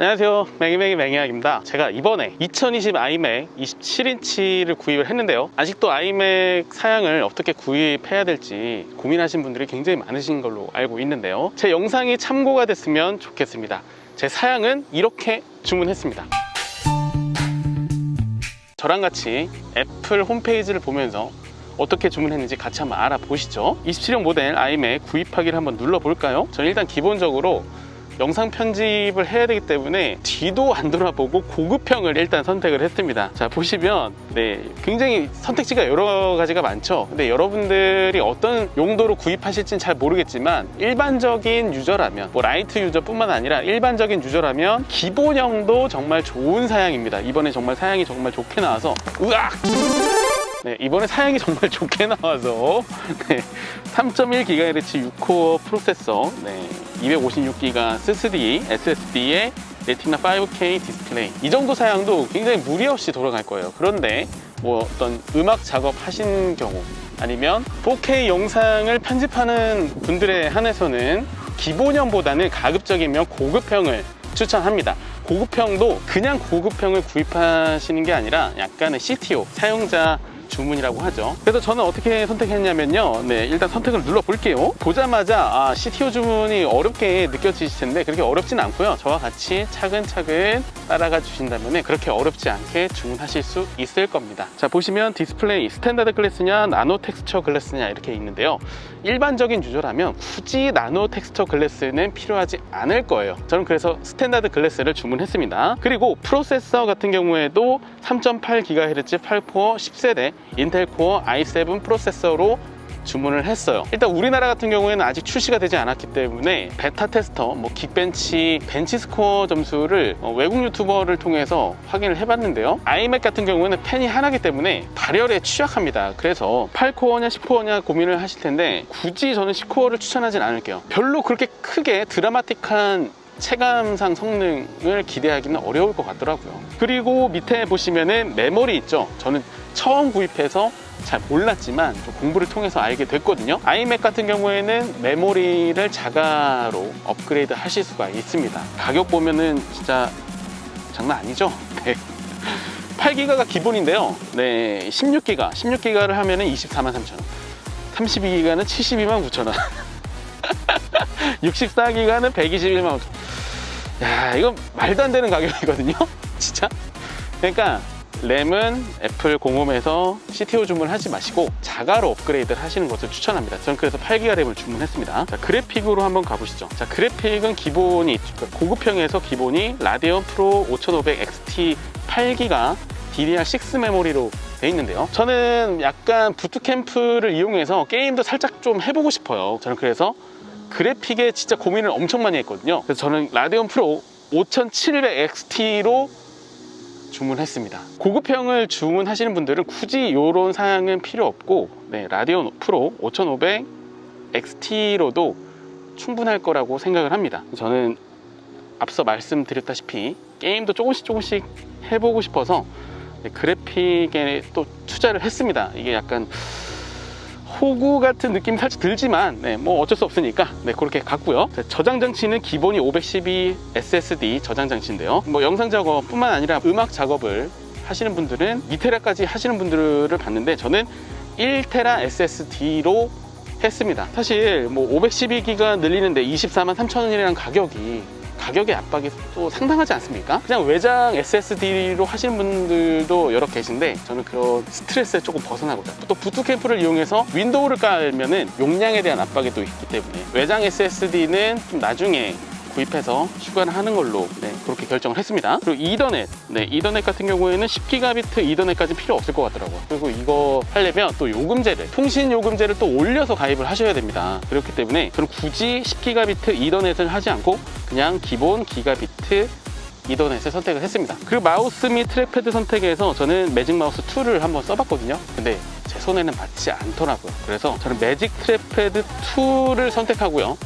안녕하세요, 매니악입니다. 제가 이번에 2020 아이맥 27인치를 구입을 했는데요, 아직도 아이맥 사양을 어떻게 구입해야 될지 고민하신 분들이 굉장히 많으신 걸로 알고 있는데요, 제 영상이 참고가 됐으면 좋겠습니다. 제 사양은 이렇게 주문했습니다. 저랑 같이 애플 홈페이지를 보면서 어떻게 주문했는지 같이 한번 알아보시죠. 27형 모델 아이맥 구입하기를 한번 눌러볼까요? 저는 일단 기본적으로 영상 편집을 해야 되기 때문에 뒤도 안 돌아보고 고급형을 일단 선택을 했습니다. 자, 보시면 굉장히 선택지가 여러 가지가 많죠. 근데 여러분들이 어떤 용도로 구입하실지는 잘 모르겠지만 일반적인 유저라면, 라이트 유저뿐만 아니라 일반적인 유저라면 기본형도 정말 좋은 사양입니다. 이번에 정말 사양이 정말 좋게 나와서 이번에 사양이 정말 좋게 나와서 3.1GHz 6코어 프로세서, 256GB SSD에 레티나 5K 디스플레이, 이 정도 사양도 굉장히 무리 없이 돌아갈 거예요. 그런데 어떤 음악 작업 하신 경우, 아니면 4K 영상을 편집하는 분들에 한해서는 기본형보다는 가급적이면 고급형을 추천합니다. 고급형도 그냥 고급형을 구입하시는 게 아니라 약간의 CTO, 사용자 주문이라고 하죠. 그래서 저는 어떻게 선택했냐면요, 일단 선택을 눌러 볼게요. 보자마자 CTO 주문이 어렵게 느껴지실 텐데 그렇게 어렵진 않고요, 저와 같이 차근차근 따라가 주신다면 그렇게 어렵지 않게 주문하실 수 있을 겁니다. 자, 보시면 디스플레이 스탠다드 글래스냐 나노 텍스처 글래스냐 이렇게 있는데요, 일반적인 유저라면 굳이 나노 텍스처 글래스는 필요하지 않을 거예요. 저는 그래서 스탠다드 글래스를 주문했습니다. 그리고 프로세서 같은 경우에도 3.8GHz 8코어 10세대 인텔 코어 i7 프로세서로 주문을 했어요. 일단 우리나라 같은 경우에는 아직 출시가 되지 않았기 때문에 베타 테스터, 긱벤치, 벤치 스코어 점수를 외국 유튜버를 통해서 확인을 해봤는데요, 아이맥 같은 경우에는 팬이 하나이기 때문에 발열에 취약합니다. 그래서 8코어냐 10코어냐 고민을 하실 텐데 굳이 저는 10코어를 추천하진 않을게요. 별로 그렇게 크게 드라마틱한 체감상 성능을 기대하기는 어려울 것 같더라고요. 그리고 밑에 보시면은 메모리 있죠. 저는 처음 구입해서 잘 몰랐지만 좀 공부를 통해서 알게 됐거든요. 아이맥 같은 경우에는 메모리를 자가로 업그레이드 하실 수가 있습니다. 가격 보면은 진짜 장난 아니죠? 8기가가 기본인데요, 16기가를 하면은 243,000원, 32기가는 729,000원, 64기가는 121만 5천. 야, 이건 말도 안 되는 가격이거든요, 진짜. 그러니까 램은 애플 공홈에서 CTO 주문하지 마시고 자가로 업그레이드를 하시는 것을 추천합니다. 저는 그래서 8기가 램을 주문했습니다. 자, 그래픽으로 한번 가보시죠. 자, 그래픽은 기본이, 고급형에서 기본이 라데온 프로 5500 XT 8기가 DDR6 메모리로 돼 있는데요, 저는 약간 부트캠프를 이용해서 게임도 살짝 좀 해보고 싶어요. 저는 그래서 그래픽에 진짜 고민을 엄청 많이 했거든요. 그래서 저는 라데온 프로 5700 XT로 주문했습니다. 고급형을 주문하시는 분들은 굳이 이런 사양은 필요 없고, 라데온 프로 5500 XT로도 충분할 거라고 생각을 합니다. 저는 앞서 말씀드렸다시피 게임도 조금씩 해보고 싶어서 그래픽에 또 투자를 했습니다. 이게 약간 호구 같은 느낌이 살짝 들지만 어쩔 수 없으니까 그렇게 갔고요. 저장 장치는 기본이 512 SSD 저장 장치인데요, 영상 작업 뿐만 아니라 음악 작업을 하시는 분들은 2테라까지 하시는 분들을 봤는데 저는 1테라 SSD로 했습니다. 사실 512기가 늘리는데 243,000원이라는 가격의 압박이 또 상당하지 않습니까? 그냥 외장 SSD로 하시는 분들도 여러 계신데 저는 그런 스트레스에 조금 벗어나고자, 또 부트캠프를 이용해서 윈도우를 깔면은 용량에 대한 압박이 또 있기 때문에 외장 SSD는 좀 나중에 구입해서 추가를 하는 걸로 그렇게 결정을 했습니다. 그리고 이더넷 같은 경우에는 10기가비트 이더넷까지 필요 없을 것 같더라고요. 그리고 이거 하려면 또 통신 요금제를 또 올려서 가입을 하셔야 됩니다. 그렇기 때문에 저는 굳이 10기가비트 이더넷을 하지 않고 그냥 기본 기가비트 이더넷을 선택을 했습니다. 그리고 마우스 및 트랙패드 선택에서 저는 매직 마우스 2를 한번 써봤거든요. 근데 제 손에는 맞지 않더라고요. 그래서 저는 매직 트랙패드 2를 선택하고요,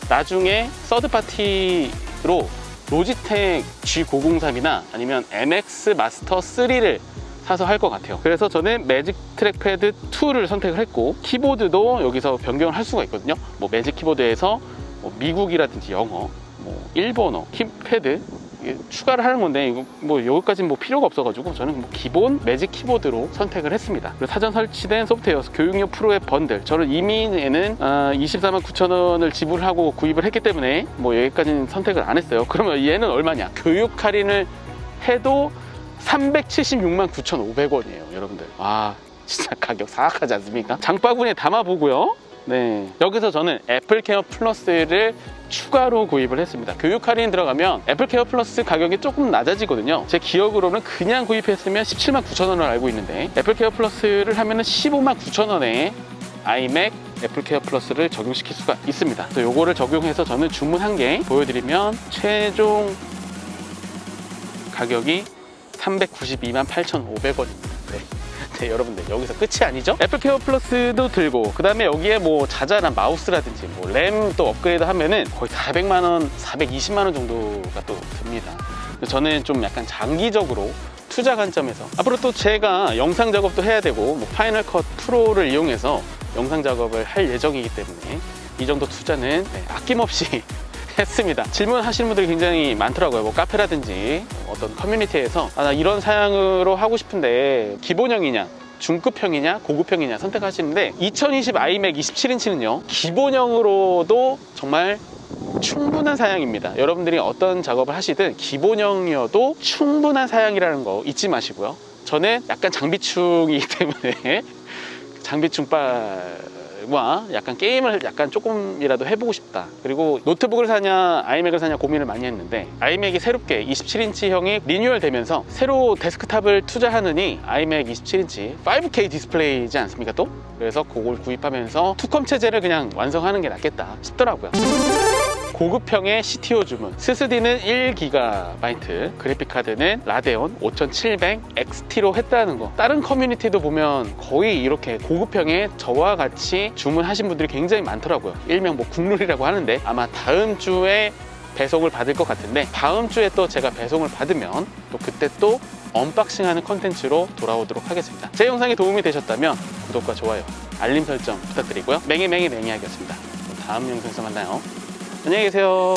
나중에 서드파티로 로지텍 G903이나 아니면 MX 마스터 3를 사서 할 것 같아요. 그래서 저는 매직 트랙패드 2를 선택을 했고, 키보드도 여기서 변경을 할 수가 있거든요. 매직 키보드에서 미국이라든지 영어, 일본어, 키패드, 추가를 하는 건데 이거 뭐 여기까지는 뭐 필요가 없어가지고 저는 뭐 기본 매직 키보드로 선택을 했습니다. 그리고 사전 설치된 소프트웨어 교육용 프로의 번들, 저는 이미 얘는 24만 9천 원을 지불하고 구입을 했기 때문에 뭐 여기까지는 선택을 안 했어요. 그러면 얘는 얼마냐? 교육 할인을 해도 376만 9,500원이에요 여러분들. 와 진짜 가격 사악하지 않습니까? 장바구니에 담아보고요. 네, 여기서 저는 애플케어 플러스를 추가로 구입을 했습니다. 교육 할인 들어가면 애플케어 플러스 가격이 조금 낮아지거든요. 제 기억으로는 그냥 구입했으면 17만 9천 원을 알고 있는데 애플케어 플러스를 하면은 15만 9천 원에 아이맥 애플케어 플러스를 적용시킬 수가 있습니다. 그래서 요거를 적용해서 저는 주문한 게 보여드리면 최종 가격이 392만 8,500원입니다. 네, 여러분들 여기서 끝이 아니죠? 애플케어 플러스도 들고 그 다음에 여기에 뭐 자잘한 마우스라든지 뭐 램 또 업그레이드 하면은 거의 400만 원, 420만 원 정도가 또 듭니다. 저는 좀 약간 장기적으로 투자 관점에서 앞으로 또 제가 영상 작업도 해야 되고 뭐 파이널 컷 프로를 이용해서 영상 작업을 할 예정이기 때문에 이 정도 투자는 아낌없이 했습니다. 질문하시는 분들이 굉장히 많더라고요. 뭐 카페라든지 어떤 커뮤니티에서 나 이런 사양으로 하고 싶은데 기본형이냐 중급형이냐 고급형이냐 선택하시는데 2020 아이맥 27인치는요 기본형으로도 정말 충분한 사양입니다. 여러분들이 어떤 작업을 하시든 기본형이어도 충분한 사양이라는 거 잊지 마시고요. 저는 약간 장비충이기 때문에 장비충빨과 약간 게임을 약간 조금이라도 해보고 싶다. 그리고 노트북을 사냐 아이맥을 사냐 고민을 많이 했는데 아이맥이 새롭게 27인치형이 리뉴얼 되면서 새로 데스크탑을 투자하느니 아이맥 27인치 5K 디스플레이지 않습니까 또? 그래서 그걸 구입하면서 투컴 체제를 그냥 완성하는 게 낫겠다 싶더라고요. 고급형의 CTO 주문, SSD는 1GB, 그래픽카드는 라데온 5700XT로 했다는 거. 다른 커뮤니티도 보면 거의 이렇게 고급형의 저와 같이 주문하신 분들이 굉장히 많더라고요. 일명 뭐 국룰이라고 하는데 아마 다음 주에 배송을 받을 것 같은데 다음 주에 또 제가 배송을 받으면 또 그때 또 언박싱하는 컨텐츠로 돌아오도록 하겠습니다. 제 영상이 도움이 되셨다면 구독과 좋아요, 알림 설정 부탁드리고요. 맹이하기였습니다. 다음 영상에서 만나요. 안녕히 계세요.